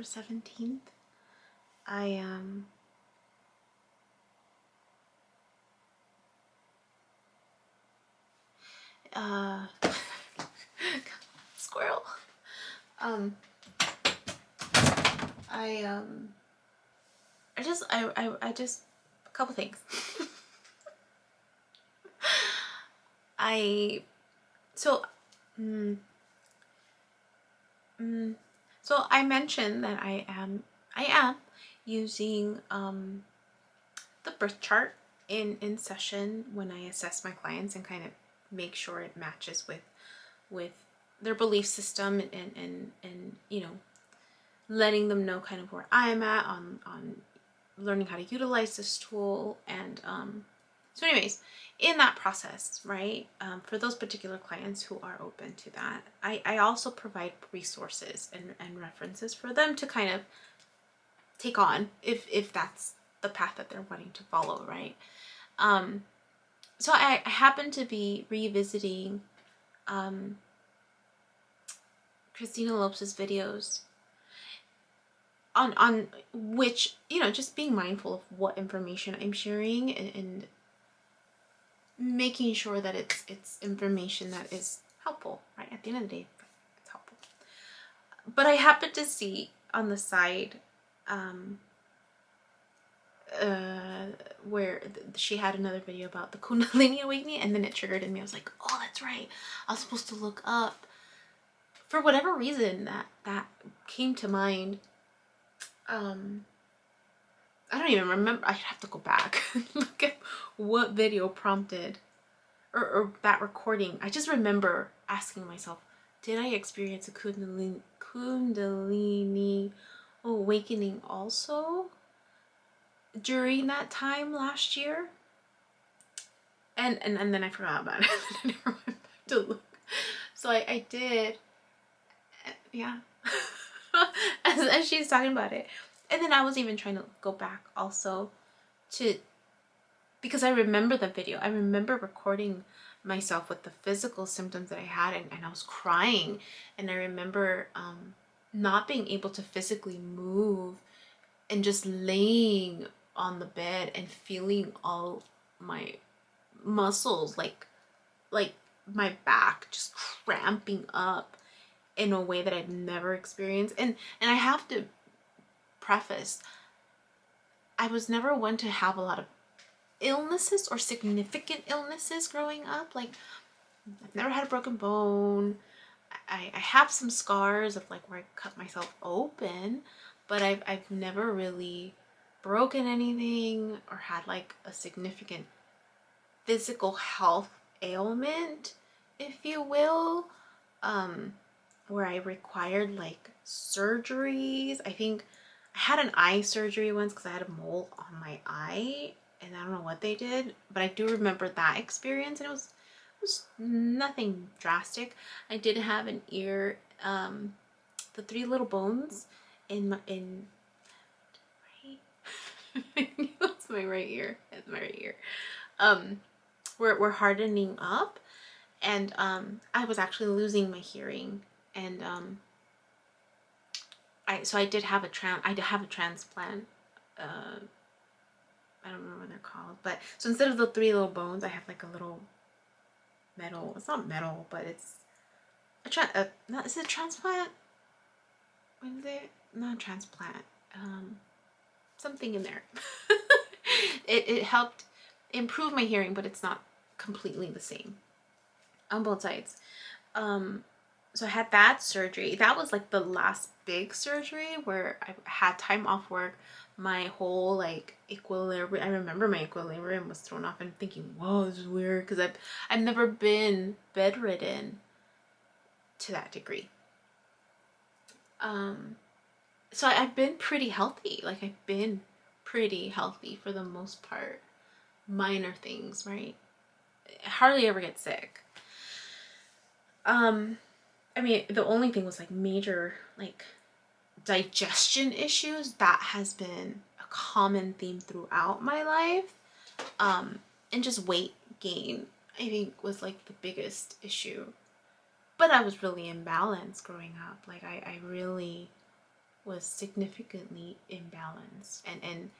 October 17th, I squirrel. I just a couple things. So I mentioned that I am using the birth chart in session when I assess my clients and kind of make sure it matches with their belief system, and you know, letting them know kind of where I'm at on learning how to utilize this tool. And so anyways, in that process, right, for those particular clients who are open to that, I also provide resources and references for them to kind of take on if that's the path that they're wanting to follow, right? So I happen to be revisiting Christina Lopez's videos on which, you know, just being mindful of what information I'm sharing, and making sure that it's information that is helpful, right? At the end of the day, it's helpful. But I happened to see on the side where she had another video about the Kundalini awakening, and then it triggered in me. I was like, oh, that's right, I was supposed to look up. For whatever reason that came to mind. I don't even remember. I'd have to go back and look at what video prompted or that recording. I just remember asking myself, did I experience a Kundalini awakening also during that time last year? And then I forgot about it. I never went back to look. So I did, yeah. as she's talking about it. And then I was even trying to go back also because I remember the video. I remember recording myself with the physical symptoms that I had, and I was crying. And I remember not being able to physically move and just laying on the bed and feeling all my muscles, like my back just cramping up in a way that I've never experienced. And I have to preface, I was never one to have a lot of illnesses or significant illnesses growing up. Like, I've never had a broken bone. I have some scars of like where I cut myself open, but I've never really broken anything or had like a significant physical health ailment, if you will, where I required like surgeries. I think I had an eye surgery once because I had a mole on my eye, and I don't know what they did, but I do remember that experience, and it was nothing drastic. I did have an ear, the 3 little bones in right. That's my right ear. That's my right ear. We're hardening up, and I was actually losing my hearing, and I did have a transplant. I don't remember what they're called, but so instead of the 3 little bones, I have like a little metal. It's not metal, but it's is it a transplant? What is it? Not a transplant. Something in there. It helped improve my hearing, but it's not completely the same on both sides. So I had that surgery. That was like the last big surgery where I had time off work. My whole like equilibrium, I remember my equilibrium was thrown off, and thinking, whoa, this is weird, because I've never been bedridden to that degree. So I've been pretty healthy. Like, I've been pretty healthy for the most part. Minor things, right? I hardly ever get sick. I mean, the only thing was like major like digestion issues. That has been a common theme throughout my life. And just weight gain, I think, was like the biggest issue. But I was really imbalanced growing up. Like, I really was significantly imbalanced. And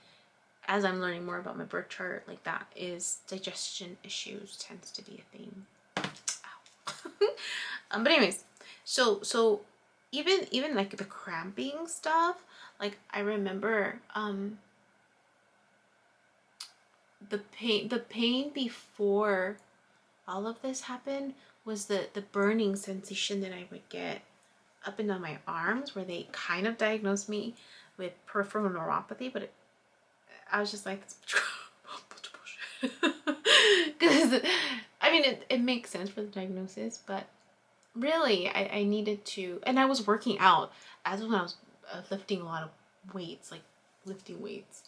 as I'm learning more about my birth chart, like that is digestion issues tends to be a theme. But anyways, so even like the cramping stuff, like I remember the pain before all of this happened was the burning sensation that I would get up and down my arms, where they kind of diagnosed me with peripheral neuropathy, but I was just like, that's because I mean it makes sense for the diagnosis, but really I needed to, and I was working out as when I was lifting a lot of weights, like lifting weights,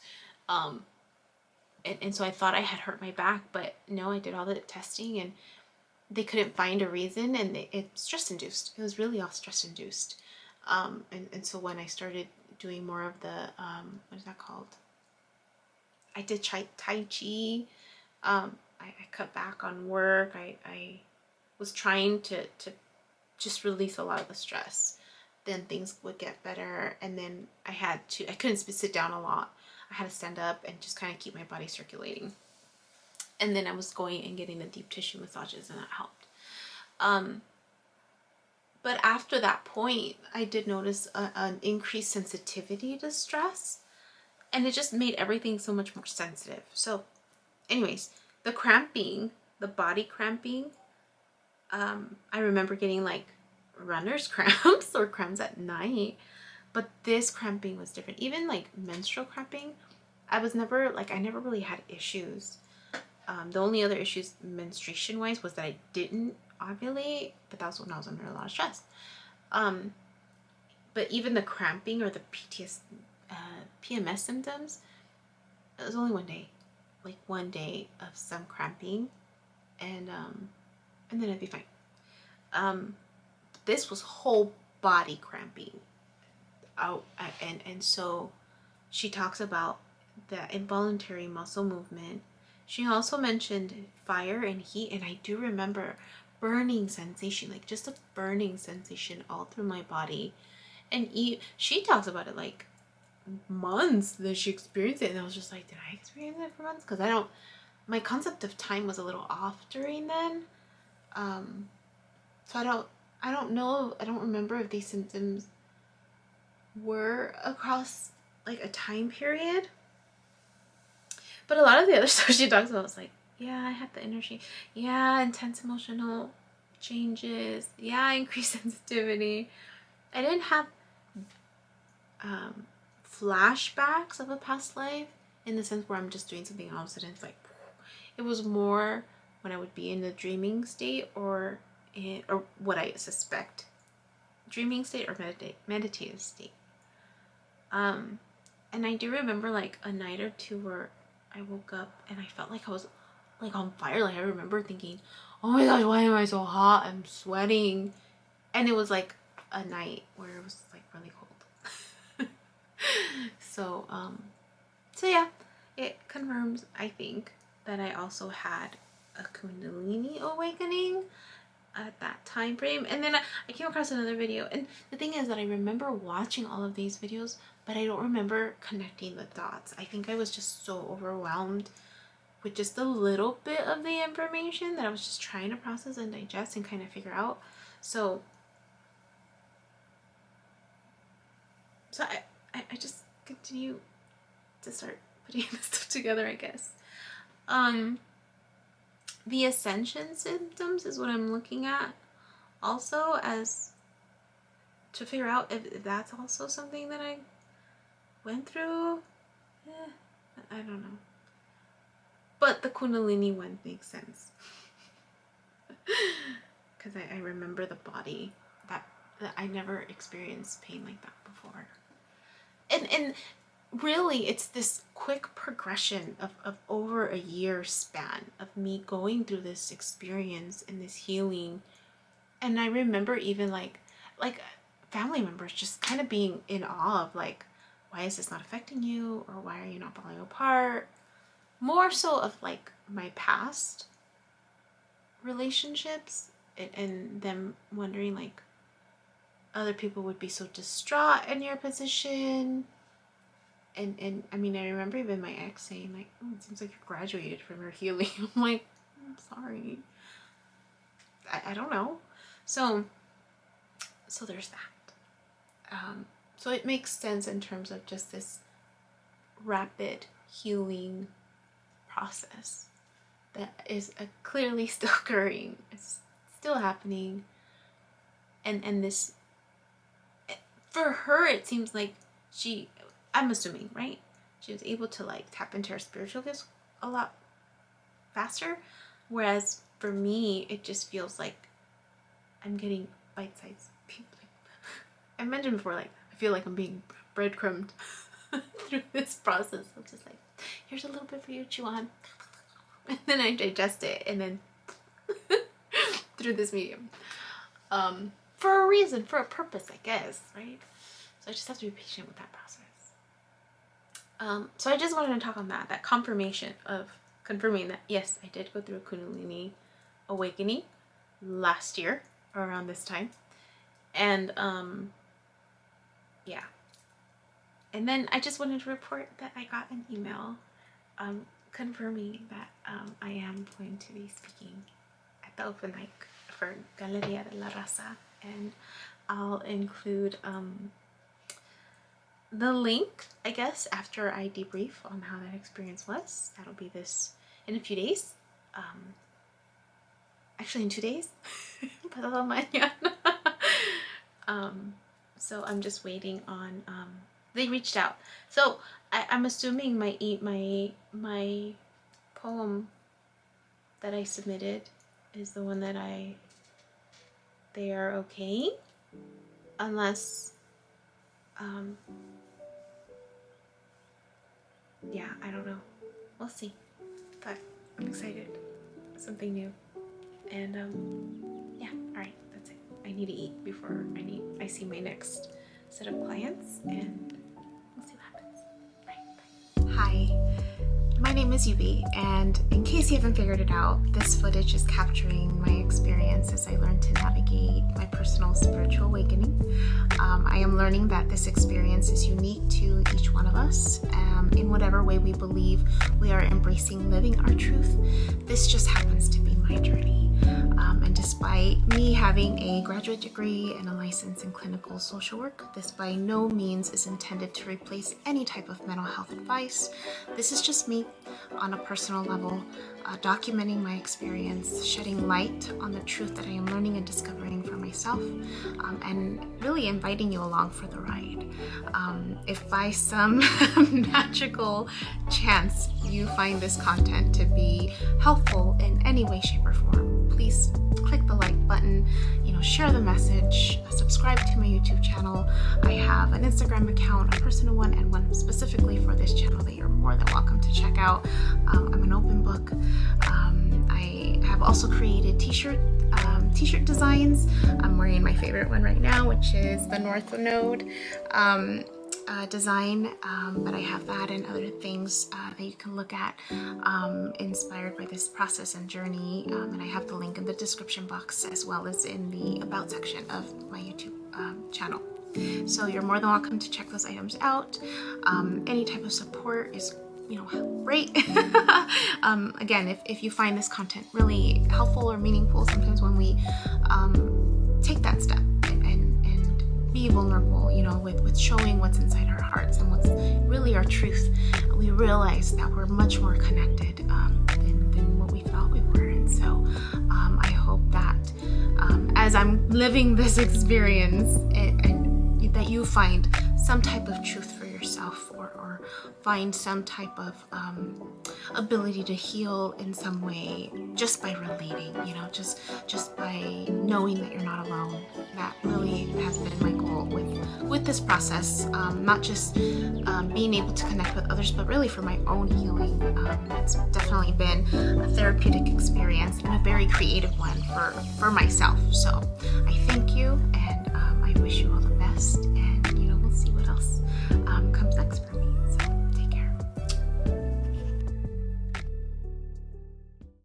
and so I thought I had hurt my back, but no, I did all the testing and they couldn't find a reason, and it's stress induced. It was really all stress induced. And so when I started doing more of the what is that called? I did Tai Chi. I cut back on work. I was trying to just release a lot of the stress. Then things would get better, and then I couldn't sit down a lot. I had to stand up and just kind of keep my body circulating. And then I was going and getting the deep tissue massages, and that helped. But after that point, I did notice an increased sensitivity to stress, and it just made everything so much more sensitive. So anyways, the cramping, the body cramping, I remember getting like runner's cramps or cramps at night, but this cramping was different. Even like menstrual cramping, I never really had issues. The only other issues menstruation wise was that I didn't ovulate, but that was when I was under a lot of stress. But even the cramping or the PMS symptoms, it was only one day, like one day of some cramping, and then it'd be fine. This was whole body cramping. And so she talks about the involuntary muscle movement. She also mentioned fire and heat, and I do remember burning sensation, like just a burning sensation all through my body. And she talks about it like months that she experienced it, and I was just like, did I experience it for months? Because my concept of time was a little off during then. So I don't know, I don't remember if these symptoms were across like a time period. But a lot of the other stuff she talks about was like, yeah, I had the energy. Yeah, intense emotional changes. Yeah, increased sensitivity. I didn't have flashbacks of a past life in the sense where I'm just doing something and all of a sudden it's like, it was more when I would be in the dreaming state or what I suspect, dreaming state or meditative state. And I do remember like a night or two where I woke up and I felt like I was like on fire. Like I remember thinking, oh my gosh, why am I so hot? I'm sweating. And it was like a night where it was like really cold. So yeah, it confirms, I think, that I also had a Kundalini awakening at that time frame. And then I came across another video, and the thing is that I remember watching all of these videos, but I don't remember connecting the dots. I think I was just so overwhelmed with just a little bit of the information that I was just trying to process and digest and kind of figure out. So I just continue to start putting this stuff together, I guess. The ascension symptoms is what I'm looking at also, as to figure out if that's also something that I went through. I don't know. But the Kundalini one makes sense. Because I remember the body that I never experienced pain like that before. And really, it's this quick progression of over a year span of me going through this experience and this healing. And I remember even like family members just kind of being in awe of like, why is this not affecting you? Or why are you not falling apart? More so of like my past relationships and them wondering like, other people would be so distraught in your position. And I mean, I remember even my ex saying like, oh, it seems like you're graduated from your healing. I'm like, I'm sorry. I don't know. So there's that. So it makes sense in terms of just this rapid healing process that is clearly still occurring. It's still happening. And this, for her, it seems like I'm assuming, right? She was able to like tap into her spiritual gifts a lot faster. Whereas for me, it just feels like I'm getting bite-sized. I mentioned before, like, I feel like I'm being breadcrumbed through this process. I'm just like, here's a little bit for you, chew on. And then I digest it, and then through this medium. For a reason, for a purpose, I guess, right? So I just have to be patient with that process. So I just wanted to talk on that confirmation of confirming that, yes, I did go through a Kundalini awakening last year, around this time. And, yeah. And then I just wanted to report that I got an email confirming that I am going to be speaking at the open mic for Galeria de la Raza. And I'll include the link, I guess, after I debrief on how that experience was. That'll be this in a few days. Actually in 2 days. Pasado mañana. So I'm just waiting on, they reached out. So I'm assuming my poem that I submitted is the one that they are okay. Unless, yeah, I don't know. We'll see. But I'm excited. Something new. And yeah, alright, that's it. I need to eat before I see my next set of clients, and we'll see what happens. Bye. Hi, my name is Yubi, and in case you haven't figured it out, this footage is capturing my experience as I learn to navigate my personal spiritual awakening. I am learning that this experience is unique to each one of us. In whatever way we believe we are embracing living our truth, this just happens to be my journey. And despite me having a graduate degree and a license in clinical social work, this by no means is intended to replace any type of mental health advice. This is just me on a personal level, documenting my experience, shedding light on the truth that I am learning and discovering for myself, and really inviting you along for the ride. If by some magical chance you find this content to be helpful in any way, shape, or form, please click the like button, share the message, subscribe to my YouTube channel. I have an Instagram account, a personal one, and one specifically for this channel that you're more than welcome to check out. I'm an open book. I have also created t-shirt designs. I'm wearing my favorite one right now, which is the North Node design, but I have that and other things that you can look at inspired by this process and journey, and I have the link in the description box as well as in the about section of my YouTube channel. So you're more than welcome to check those items out. Any type of support is great. Again, if you find this content really helpful or meaningful, sometimes when we take that step and be vulnerable, with showing what's inside our hearts and what's really our truth, we realize that we're much more connected than what we thought we were. And so I hope that as I'm living this experience, and that you find some type of truth for yourself, or find some type of ability to heal in some way just by relating, just by knowing that you're not alone. That really has been my goal with this process, not just being able to connect with others, but really for my own healing. It's definitely been a therapeutic experience and a very creative one for myself. So I thank you, and I wish you all the best, and we'll see what else comes next for me.